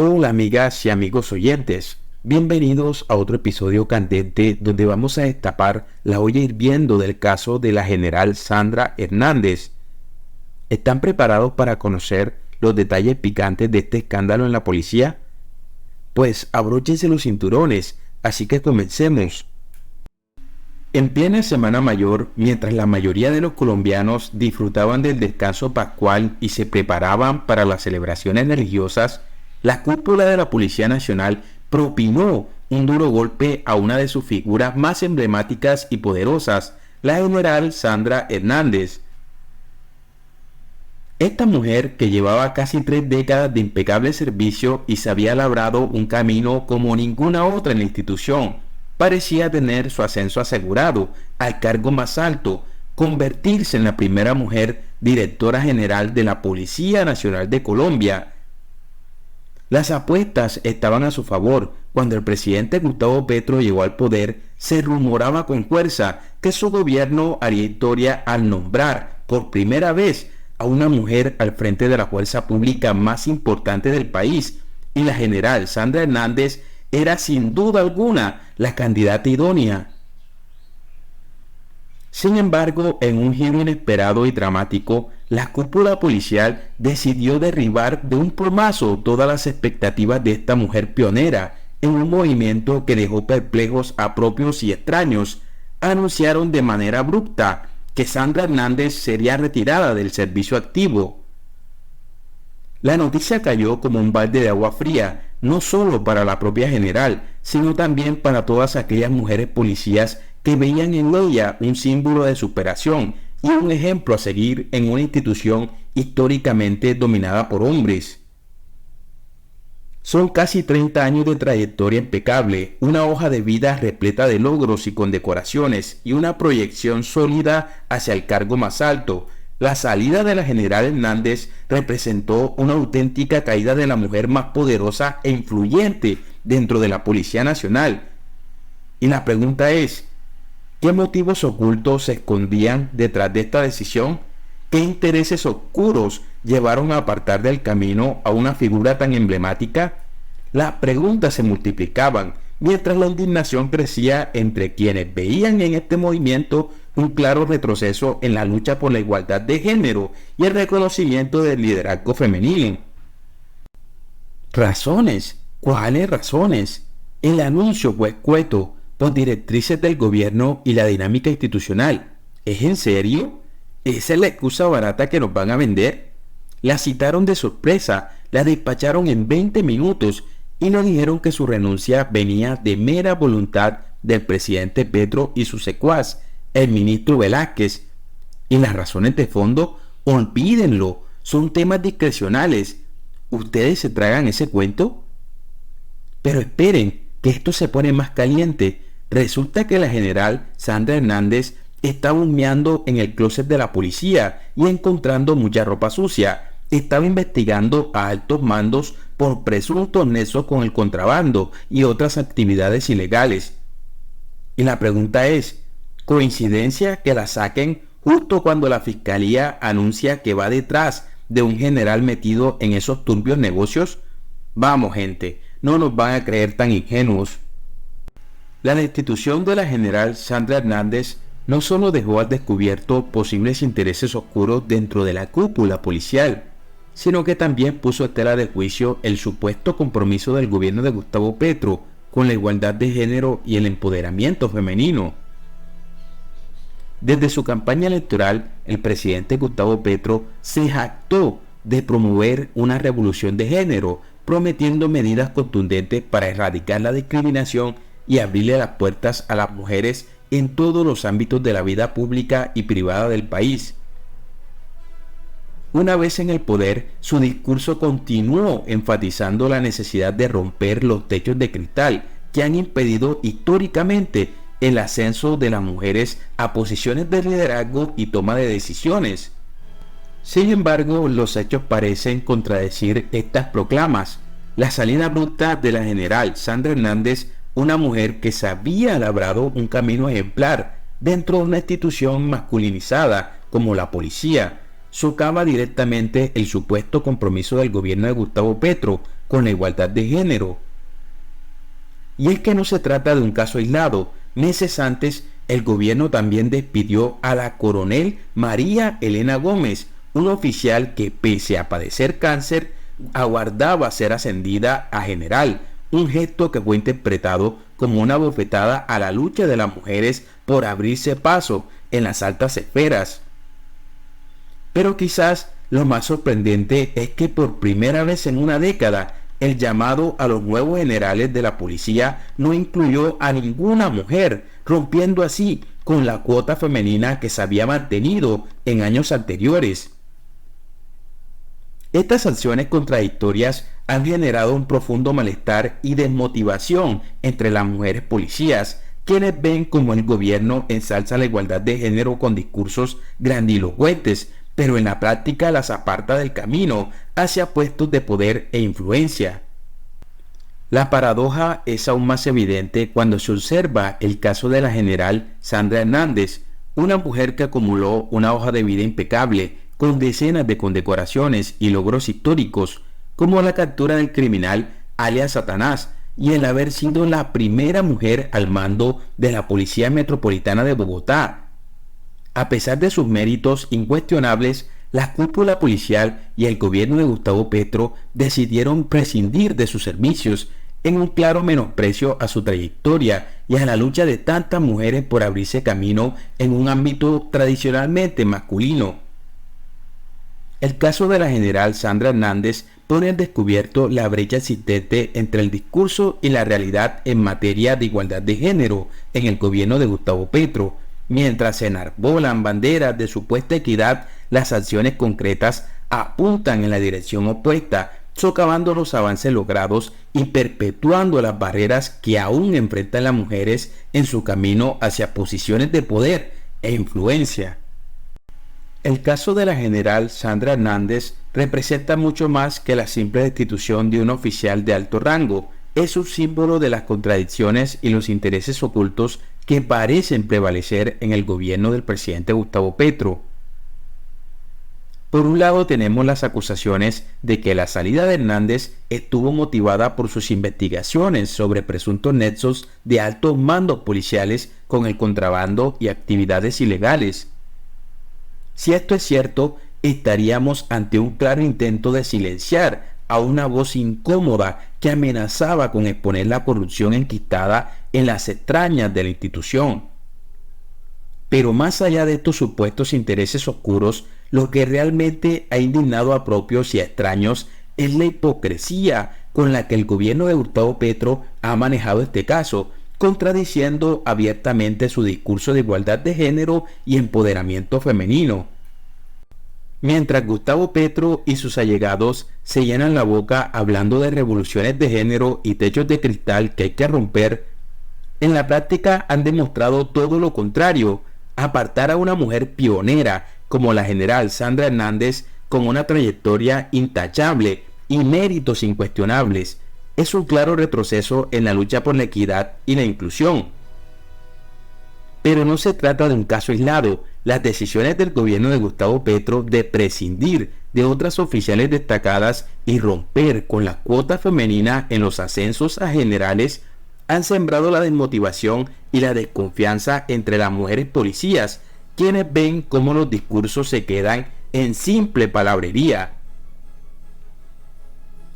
Hola amigas y amigos oyentes, bienvenidos a otro episodio candente donde vamos a destapar la olla hirviendo del caso de la general Sandra Hernández. ¿Están preparados para conocer los detalles picantes de este escándalo en la policía? Pues abróchense los cinturones, así que comencemos. En plena Semana Mayor, mientras la mayoría de los colombianos disfrutaban del descanso pascual y se preparaban para las celebraciones religiosas, la cúpula de la Policía Nacional propinó un duro golpe a una de sus figuras más emblemáticas y poderosas, la general Sandra Hernández. Esta mujer, que llevaba casi 3 décadas de impecable servicio y se había labrado un camino como ninguna otra en la institución, parecía tener su ascenso asegurado al cargo más alto, convertirse en la primera mujer directora general de la Policía Nacional de Colombia. Las apuestas estaban a su favor. Cuando el presidente Gustavo Petro llegó al poder, se rumoraba con fuerza que su gobierno haría historia al nombrar por primera vez a una mujer al frente de la fuerza pública más importante del país, y la general Sandra Hernández era sin duda alguna la candidata idónea. Sin embargo, en un giro inesperado y dramático, la cúpula policial decidió derribar de un plumazo todas las expectativas de esta mujer pionera en un movimiento que dejó perplejos a propios y extraños. Anunciaron de manera abrupta que Sandra Hernández sería retirada del servicio activo. La noticia cayó como un balde de agua fría, no solo para la propia general, sino también para todas aquellas mujeres policías que veían en ella un símbolo de superación y un ejemplo a seguir en una institución históricamente dominada por hombres. Son casi 30 años de trayectoria impecable, una hoja de vida repleta de logros y condecoraciones y una proyección sólida hacia el cargo más alto. La salida de la general Hernández representó una auténtica caída de la mujer más poderosa e influyente dentro de la Policía Nacional. Y la pregunta es, ¿qué motivos ocultos se escondían detrás de esta decisión? ¿Qué intereses oscuros llevaron a apartar del camino a una figura tan emblemática? Las preguntas se multiplicaban, mientras la indignación crecía entre quienes veían en este movimiento un claro retroceso en la lucha por la igualdad de género y el reconocimiento del liderazgo femenino. ¿Razones? ¿Cuáles razones? El anuncio fue escueto, por directrices del gobierno y la dinámica institucional. ¿Es en serio? ¿Esa es la excusa barata que nos van a vender? La citaron de sorpresa, la despacharon en 20 minutos y nos dijeron que su renuncia venía de mera voluntad del presidente Petro y su secuaz, el ministro Velázquez. Y las razones de fondo, olvídenlo, son temas discrecionales. ¿Ustedes se tragan ese cuento? Pero esperen, que esto se pone más caliente. Resulta que la general Sandra Hernández estaba humeando en el closet de la policía y encontrando mucha ropa sucia. Estaba investigando a altos mandos por presuntos nexos con el contrabando y otras actividades ilegales. Y la pregunta es, ¿coincidencia que la saquen justo cuando la fiscalía anuncia que va detrás de un general metido en esos turbios negocios? Vamos, gente, no nos van a creer tan ingenuos. La destitución de la general Sandra Hernández no solo dejó al descubierto posibles intereses oscuros dentro de la cúpula policial, sino que también puso en tela de juicio el supuesto compromiso del gobierno de Gustavo Petro con la igualdad de género y el empoderamiento femenino. Desde su campaña electoral, el presidente Gustavo Petro se jactó de promover una revolución de género, prometiendo medidas contundentes para erradicar la discriminación y abrirle las puertas a las mujeres en todos los ámbitos de la vida pública y privada del país. Una vez en el poder, su discurso continuó enfatizando la necesidad de romper los techos de cristal que han impedido históricamente el ascenso de las mujeres a posiciones de liderazgo y toma de decisiones. Sin embargo, los hechos parecen contradecir estas proclamas. La salida abrupta de la general Sandra Hernández, una mujer que se había labrado un camino ejemplar dentro de una institución masculinizada como la policía, socava directamente el supuesto compromiso del gobierno de Gustavo Petro con la igualdad de género. Y es que no se trata de un caso aislado. Meses antes, el gobierno también despidió a la coronel María Elena Gómez, un oficial que, pese a padecer cáncer, aguardaba ser ascendida a general, un gesto que fue interpretado como una bofetada a la lucha de las mujeres por abrirse paso en las altas esferas. Pero quizás lo más sorprendente es que por primera vez en una década, el llamado a los nuevos generales de la policía no incluyó a ninguna mujer, rompiendo así con la cuota femenina que se había mantenido en años anteriores. Estas acciones contradictorias han generado un profundo malestar y desmotivación entre las mujeres policías, quienes ven como el gobierno ensalza la igualdad de género con discursos grandilocuentes, pero en la práctica las aparta del camino hacia puestos de poder e influencia. La paradoja es aún más evidente cuando se observa el caso de la general Sandra Hernández, una mujer que acumuló una hoja de vida impecable, con decenas de condecoraciones y logros históricos, como la captura del criminal alias Satanás, y el haber sido la primera mujer al mando de la Policía Metropolitana de Bogotá. A pesar de sus méritos incuestionables, la cúpula policial y el gobierno de Gustavo Petro decidieron prescindir de sus servicios, en un claro menosprecio a su trayectoria y a la lucha de tantas mujeres por abrirse camino en un ámbito tradicionalmente masculino. El caso de la general Sandra Hernández pone al descubierto la brecha existente entre el discurso y la realidad en materia de igualdad de género en el gobierno de Gustavo Petro. Mientras se enarbolan banderas de supuesta equidad, las acciones concretas apuntan en la dirección opuesta, socavando los avances logrados y perpetuando las barreras que aún enfrentan las mujeres en su camino hacia posiciones de poder e influencia. El caso de la general Sandra Hernández representa mucho más que la simple destitución de un oficial de alto rango. Es un símbolo de las contradicciones y los intereses ocultos que parecen prevalecer en el gobierno del presidente Gustavo Petro. Por un lado tenemos las acusaciones de que la salida de Hernández estuvo motivada por sus investigaciones sobre presuntos nexos de altos mandos policiales con el contrabando y actividades ilegales. Si esto es cierto, estaríamos ante un claro intento de silenciar a una voz incómoda que amenazaba con exponer la corrupción enquistada en las entrañas de la institución. Pero más allá de estos supuestos intereses oscuros, lo que realmente ha indignado a propios y a extraños es la hipocresía con la que el gobierno de Gustavo Petro ha manejado este caso, contradiciendo abiertamente su discurso de igualdad de género y empoderamiento femenino. Mientras Gustavo Petro y sus allegados se llenan la boca hablando de revoluciones de género y techos de cristal que hay que romper, en la práctica han demostrado todo lo contrario. Apartar a una mujer pionera como la general Sandra Hernández, con una trayectoria intachable y méritos incuestionables, es un claro retroceso en la lucha por la equidad y la inclusión. Pero no se trata de un caso aislado. Las decisiones del gobierno de Gustavo Petro de prescindir de otras oficiales destacadas y romper con la cuota femenina en los ascensos a generales han sembrado la desmotivación y la desconfianza entre las mujeres policías, quienes ven cómo los discursos se quedan en simple palabrería.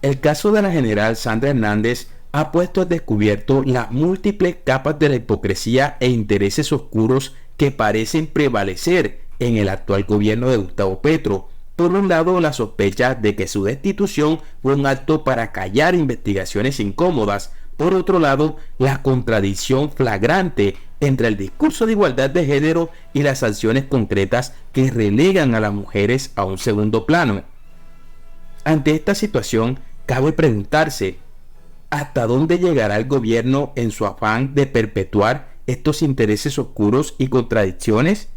El caso de la general Sandra Hernández ha puesto al descubierto las múltiples capas de la hipocresía e intereses oscuros que parecen prevalecer en el actual gobierno de Gustavo Petro. Por un lado, la sospecha de que su destitución fue un acto para callar investigaciones incómodas. Por otro lado, la contradicción flagrante entre el discurso de igualdad de género y las sanciones concretas que relegan a las mujeres a un segundo plano. Ante esta situación, cabe preguntarse, ¿hasta dónde llegará el gobierno en su afán de perpetuar estos intereses oscuros y contradicciones?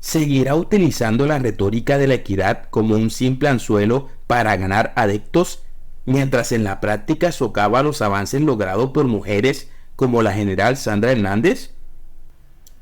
¿Seguirá utilizando la retórica de la equidad como un simple anzuelo para ganar adeptos, mientras en la práctica socava los avances logrados por mujeres como la general Sandra Hernández?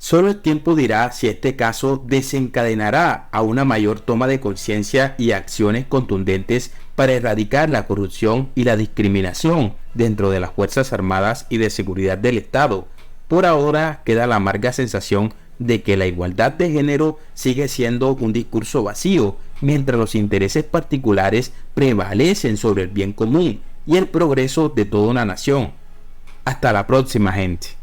Solo el tiempo dirá si este caso desencadenará a una mayor toma de conciencia y acciones contundentes para erradicar la corrupción y la discriminación dentro de las Fuerzas Armadas y de Seguridad del Estado. Por ahora queda la amarga sensación de que la igualdad de género sigue siendo un discurso vacío, mientras los intereses particulares prevalecen sobre el bien común y el progreso de toda una nación. Hasta la próxima, gente.